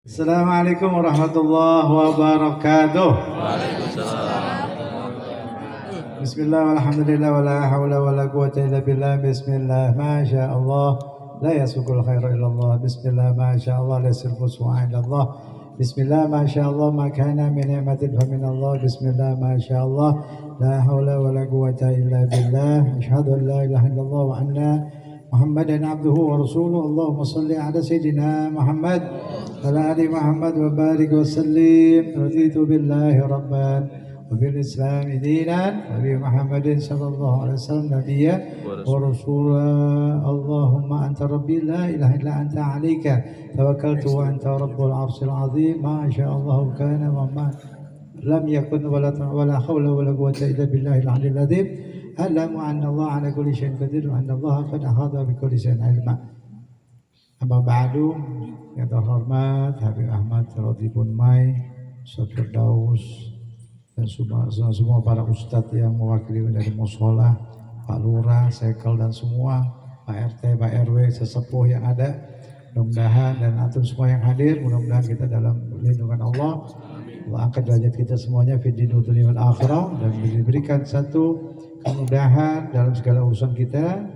Assalamualaikum warahmatullahi wabarakatuh. Bismillah walhamdulillah wala hawla wala quwwata illa billah. Bismillah ma sya Allah la yasbiqul khairu illallah. Bismillah ma sya Allah la yasrifu su'a illallah. Bismillah ma sya Allah ma kana min ni'matin fa min Allah. Bismillah ma sya Allah la hawla wala quwwata illa billah. Asyhadu an la ilaha illallah wa anna Muhammadan abduhu wa rasuluh. Allahumma salli ala sayyidina Muhammad ala ali Muhammad wa barik wa sallim. Raditu billahi rabban wa bil islam dinan wa bi Muhammadin sallallahu alaihi wasallam nabiyya wa rasulah. Allahumma anta rabbi la ilaha illa anta alayka tawakkaltu wa anta rabbul arsyil azim. Ma syaa Allah kana wa ma lam yakun wala hawla wala quwwata illa billahil aliyyil azim. Alamu anna Allah ala kulli syai'in qadir wa anna Allah qad ahata bi kulli syai'in ilma. Amma ba'du, yang terhormat Habib Ahmad Radhipun Mai, Ustaz Firdaus, dan semua para ustadz yang mewakili dari mushola, Pak Lurah, Sekel dan semua Pak RT, Pak RW, sesepuh yang ada, mudah-mudahan dan antum semua yang hadir, mudah-mudahan kita dalam lindungan Allah. Allah angkat derajat kita semuanya fid din wal akhirah dan diberikan satu kemudahan dalam segala urusan kita,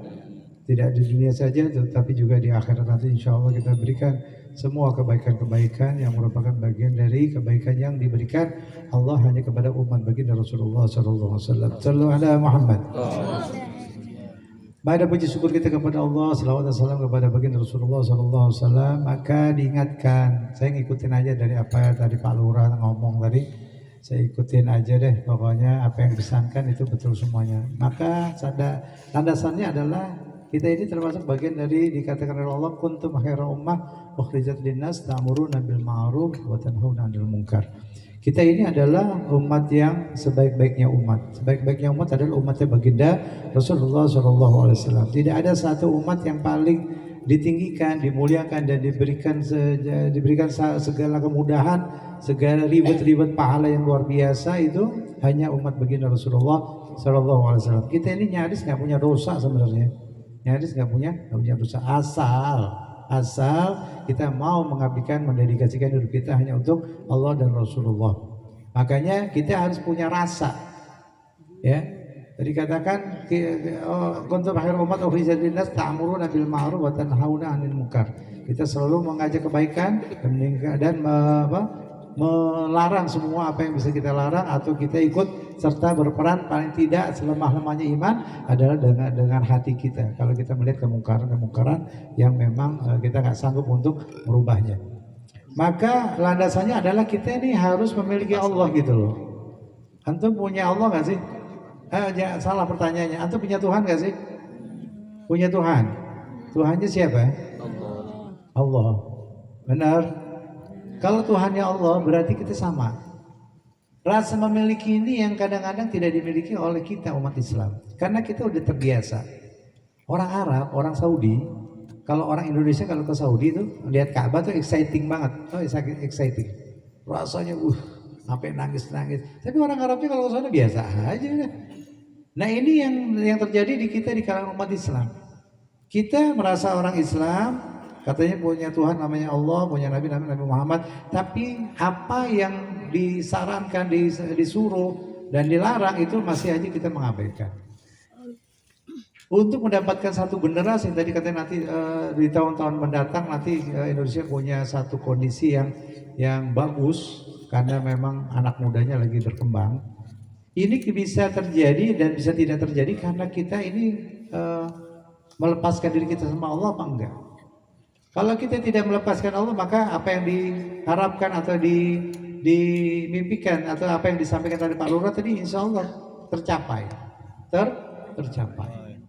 tidak di dunia saja tetapi juga di akhirat nanti insya Allah kita berikan semua kebaikan-kebaikan yang merupakan bagian dari kebaikan yang diberikan Allah hanya kepada umat baginda Rasulullah sallallahu alaihi wasallam. Sallu ala Muhammad. Pada puji syukur kita kepada Allah, selawat dan salam kepada baginda Rasulullah sallallahu alaihi wasallam. Maka diingatkan, saya ngikutin aja dari apa yang tadi Pak Lurah ngomong tadi. Saya ikutin aja deh, pokoknya apa yang dipesankan itu betul semuanya. Maka landasannya adalah kita ini termasuk bagian dari dikatakan oleh Allah kuntum khairu ummah ukhrijat linnas ta'muruna bil ma'ruf wa tanhauna 'anil munkar. Kita ini adalah umat yang sebaik-baiknya umat. Sebaik-baiknya umat adalah umatnya baginda Rasulullah SAW. Tidak ada satu umat yang paling ditinggikan, dimuliakan dan diberikan segala kemudahan, segala ribet-ribet pahala yang luar biasa itu hanya umat baginda Rasulullah SAW. Kita ini nyaris nggak punya dosa sebenarnya, nyaris nggak punya dosa asal kita mau mengabdikan, mendedikasikan hidup kita hanya untuk Allah dan Rasulullah. Makanya kita harus punya rasa, ya. Jadi katakan kuntum khairu ummah ukhrijat linnas ta'muruna bil ma'ruf wa tanhauna 'anil munkar. Kita selalu mengajak kebaikan dan melarang semua apa yang bisa kita larang atau kita ikut serta berperan paling tidak selemah-lemahnya iman adalah dengan hati kita. Kalau kita melihat kemungkaran yang memang kita nggak sanggup untuk merubahnya, maka landasannya adalah kita ini harus memiliki Allah gitu loh. Antum punya Allah nggak sih? Salah pertanyaannya. Antum punya Tuhan nggak sih? Punya Tuhan. Tuhannya siapa? Allah. Benar. Kalau Tuhannya Allah berarti kita sama. Rasa memiliki ini yang kadang-kadang tidak dimiliki oleh kita umat Islam. Karena kita udah terbiasa. Orang Arab, orang Saudi, kalau orang Indonesia kalau ke Saudi itu lihat Ka'bah tuh exciting banget. Oh, exciting. Rasanya sampai nangis-nangis. Tapi orang Arabnya kalau ke sana biasa aja. Nah, ini yang terjadi di kita di kalangan umat Islam. Kita merasa orang Islam, katanya punya Tuhan namanya Allah, punya Nabi namanya Nabi Muhammad, tapi apa yang disarankan, disuruh dan dilarang itu masih aja kita mengabaikan. Untuk mendapatkan satu generasi yang tadi katanya nanti di tahun-tahun mendatang nanti Indonesia punya satu kondisi yang bagus karena memang anak mudanya lagi berkembang. Ini bisa terjadi dan bisa tidak terjadi karena kita ini melepaskan diri kita sama Allah apa enggak? Kalau kita tidak melepaskan Allah, maka apa yang diharapkan atau dimimpikan atau apa yang disampaikan tadi Pak Lurah tadi insya Allah tercapai. Tercapai.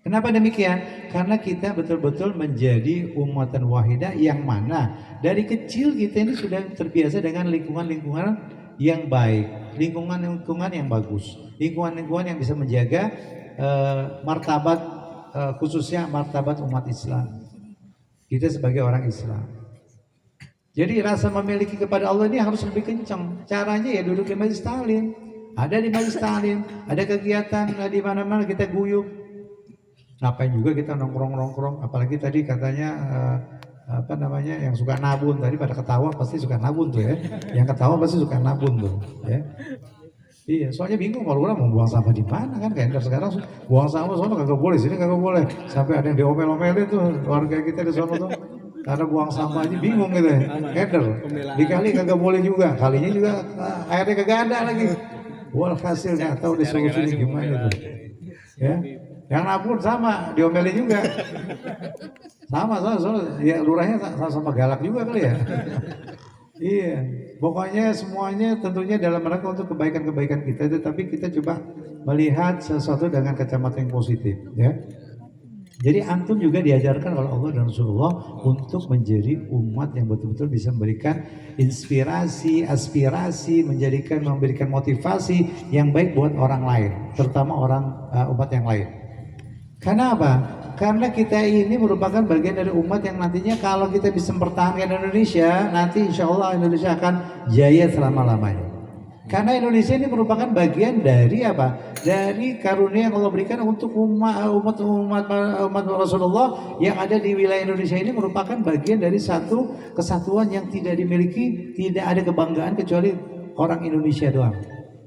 Kenapa demikian? Karena kita betul-betul menjadi umatan wahidah yang mana dari kecil kita ini sudah terbiasa dengan lingkungan-lingkungan yang baik, lingkungan-lingkungan yang bagus, lingkungan-lingkungan yang bisa menjaga martabat khususnya martabat umat Islam. Kita sebagai orang Islam. Jadi rasa memiliki kepada Allah ini harus lebih kencang. Caranya ya duduk di majelis taklim. Ada di majelis taklim, ada kegiatan di mana-mana kita guyup. Ngapain juga kita nongkrong-nongkrong, apalagi tadi katanya apa namanya yang suka nabun tadi pada ketawa pasti suka nabun tuh ya. Yang ketawa pasti suka nabun tuh ya. Iya, soalnya bingung kalau orang mau buang sampah di mana kan kayak sekarang buang sampah soalnya kagak boleh, sini kagak boleh. Sampai ada yang diomel-omelin tuh warga kita di sana tuh. Karena buang sampah aja bingung gitu ya. Keder. Dikali kagak boleh juga, kalinya juga airnya kagak ada lagi. Walhasil nggak tahu deh solusinya gimana tuh. Ya. Yang nabun sama diomelin juga. Sama, ya lurahnya sama galak juga kali ya. Iya, pokoknya semuanya tentunya dalam rangka untuk kebaikan-kebaikan kita, tetapi kita coba melihat sesuatu dengan kacamata yang positif, ya. Jadi antum juga diajarkan oleh Allah dan Rasulullah untuk menjadi umat yang betul-betul bisa memberikan inspirasi, aspirasi, memberikan motivasi yang baik buat orang lain, terutama umat yang lain. Karena apa? Karena kita ini merupakan bagian dari umat yang nantinya kalau kita bisa mempertahankan Indonesia, nanti insya Allah Indonesia akan jaya selama-lamanya. Karena Indonesia ini merupakan bagian dari apa? Dari karunia yang Allah berikan untuk umat Rasulullah yang ada di wilayah Indonesia ini merupakan bagian dari satu kesatuan yang tidak dimiliki, tidak ada kebanggaan kecuali orang Indonesia doang.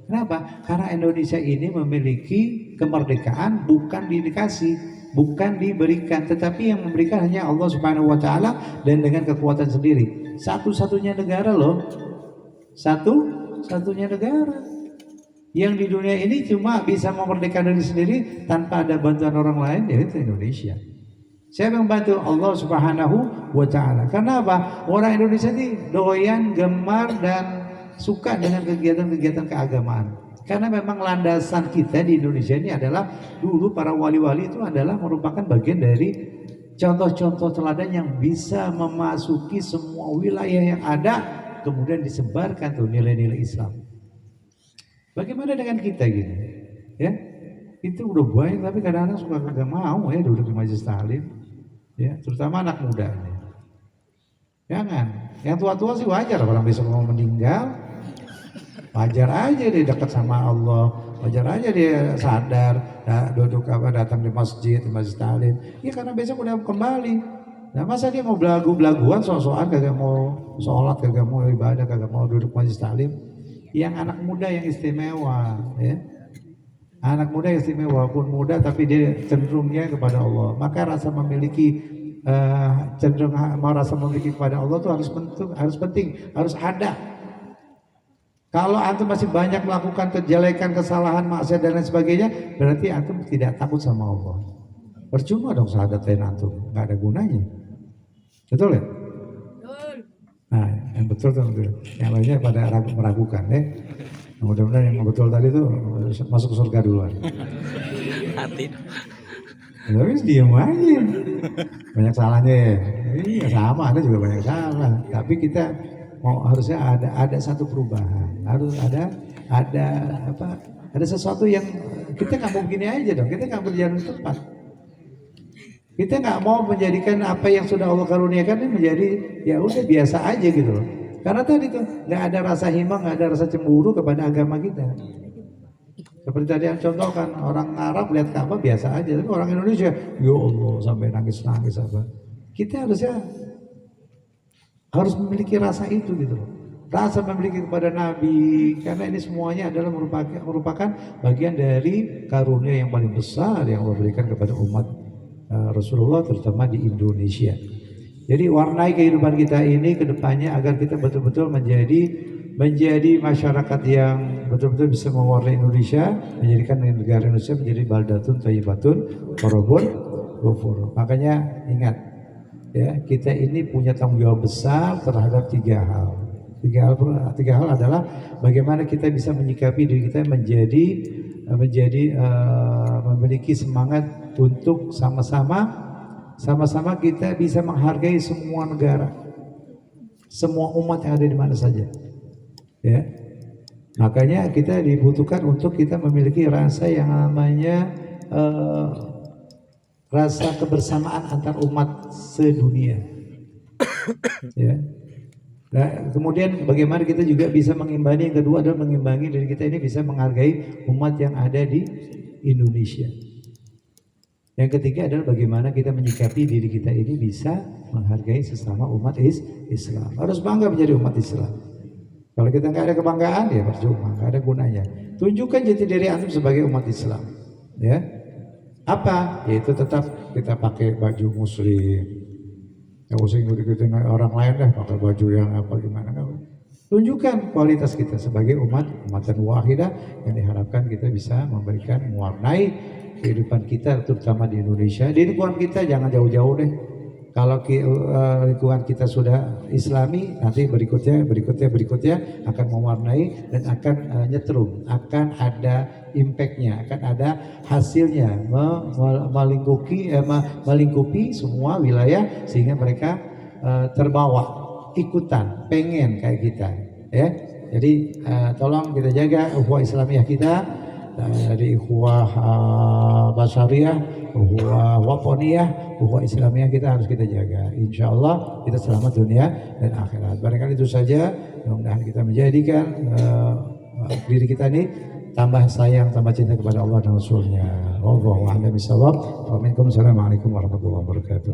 Kenapa? Karena Indonesia ini memiliki kemerdekaan bukan dikasih, bukan diberikan, tetapi yang memberikan hanya Allah Subhanahu wa taala dan dengan kekuatan sendiri. Satu-satunya negara loh. Satu-satunya negara yang di dunia ini cuma bisa memerdekakan diri sendiri tanpa ada bantuan orang lain, yaitu Indonesia. Siapa yang membantu? Allah Subhanahu wa taala. Karena apa? Orang Indonesia ini doyan, gemar dan suka dengan kegiatan-kegiatan keagamaan. Karena memang landasan kita di Indonesia ini adalah dulu para wali-wali itu adalah merupakan bagian dari contoh-contoh teladan yang bisa memasuki semua wilayah yang ada, kemudian disebarkan tuh nilai-nilai Islam. Bagaimana dengan kita gini? Ya, itu udah baik tapi kadang-kadang suka kagak mau ya duduk di majelis taklim. Ya, terutama anak muda ini. Jangan. Yang tua-tua sih wajar orang besok mau meninggal. Wajar aja dia dekat sama Allah. Wajar aja dia sadar duduk datang di masjid taklim. Ya karena besok udah kembali. Nah masa dia mau belagu-belaguan sok-sokan kagak mau sholat, kagak mau ibadah, kagak mau duduk majelis taklim. Yang anak muda yang istimewa, ya. Anak muda yang istimewa pun muda tapi dia cenderungnya kepada Allah. Maka rasa memiliki rasa memiliki kepada Allah itu harus penting, harus ada. Kalau antum masih banyak melakukan kejelekan, kesalahan, maksiat dan lain sebagainya, berarti antum tidak takut sama Allah. Percuma dong syahadatnya antum, nggak ada gunanya. Betul ya? Nah, yang betul tuh, yang lainnya pada meragukan ya. Mudah-mudahan yang betul tadi tuh masuk ke surga duluan. Hati. Tapi diam aja. Banyak salahnya ya. Iya sama, Anda juga banyak salah. Tapi kita harusnya ada satu perubahan. Harus ada sesuatu yang kita nggak mau begini aja dong. Kita nggak berjalan tepat. Kita nggak mau menjadikan apa yang sudah Allah karuniakan ini menjadi ya udah biasa aja gitu loh. Karena tadi tuh nggak ada rasa hima, nggak ada rasa cemburu kepada agama kita. Seperti tadi yang contohkan orang Arab lihat Ka'bah biasa aja, tapi orang Indonesia, ya Allah sampai nangis apa. Kita harus memiliki rasa itu gitu loh. Rasa memiliki kepada Nabi, karena ini semuanya adalah merupakan bagian dari karunia yang paling besar yang Allah berikan kepada umat Rasulullah terutama di Indonesia. Jadi warnai kehidupan kita ini ke depannya agar kita betul-betul menjadi masyarakat yang betul-betul bisa mewarnai Indonesia, menjadikan negara Indonesia menjadi baldatun thayyibatun warabun ghafur. Makanya ingat ya, kita ini punya tanggung jawab besar terhadap tiga hal. Tiga hal adalah bagaimana kita bisa menyikapi diri kita memiliki semangat untuk sama-sama kita bisa menghargai semua negara, semua umat yang ada di mana saja. Ya, makanya kita dibutuhkan untuk kita memiliki rasa yang namanya rasa kebersamaan antar umat sedunia. Ya. Nah, kemudian bagaimana kita juga bisa mengimbangi, yang kedua adalah mengimbangi diri kita ini bisa menghargai umat yang ada di Indonesia. Yang ketiga adalah bagaimana kita menyikapi diri kita ini bisa menghargai sesama umat Islam. Harus bangga menjadi umat Islam. Kalau kita nggak ada kebanggaan ya percuma, nggak ada gunanya. Tunjukkan jati diri antum sebagai umat Islam. Ya, apa? Yaitu tetap kita pakai baju muslim. Nggak usah ngikutin orang lain deh pakai baju yang apa gimana. Tunjukkan kualitas kita sebagai umatan wahidah yang diharapkan kita bisa memberikan mewarnai kehidupan kita terutama di Indonesia. Di lingkungan kita jangan jauh-jauh deh. Kalau lingkungan kita sudah Islami, nanti berikutnya akan mewarnai dan akan nyetrum, akan ada impactnya, akan ada hasilnya, melingkupi semua wilayah sehingga mereka terbawa ikutan, pengen kayak kita, ya. Jadi tolong kita jaga ukhuwah Islamiyah kita dari ukhuwah basyariyah, ukhuwah watoniyah, ukhuwah Islamiyah kita harus kita jaga. Insya Allah kita selamat dunia dan akhirat. Barangkali itu saja. Mudah-mudahan kita menjadikan diri kita ini tambah sayang, tambah cinta kepada Allah dan Rasulnya. Wallahu a'lam bishawab. Assalamualaikum warahmatullahi wabarakatuh.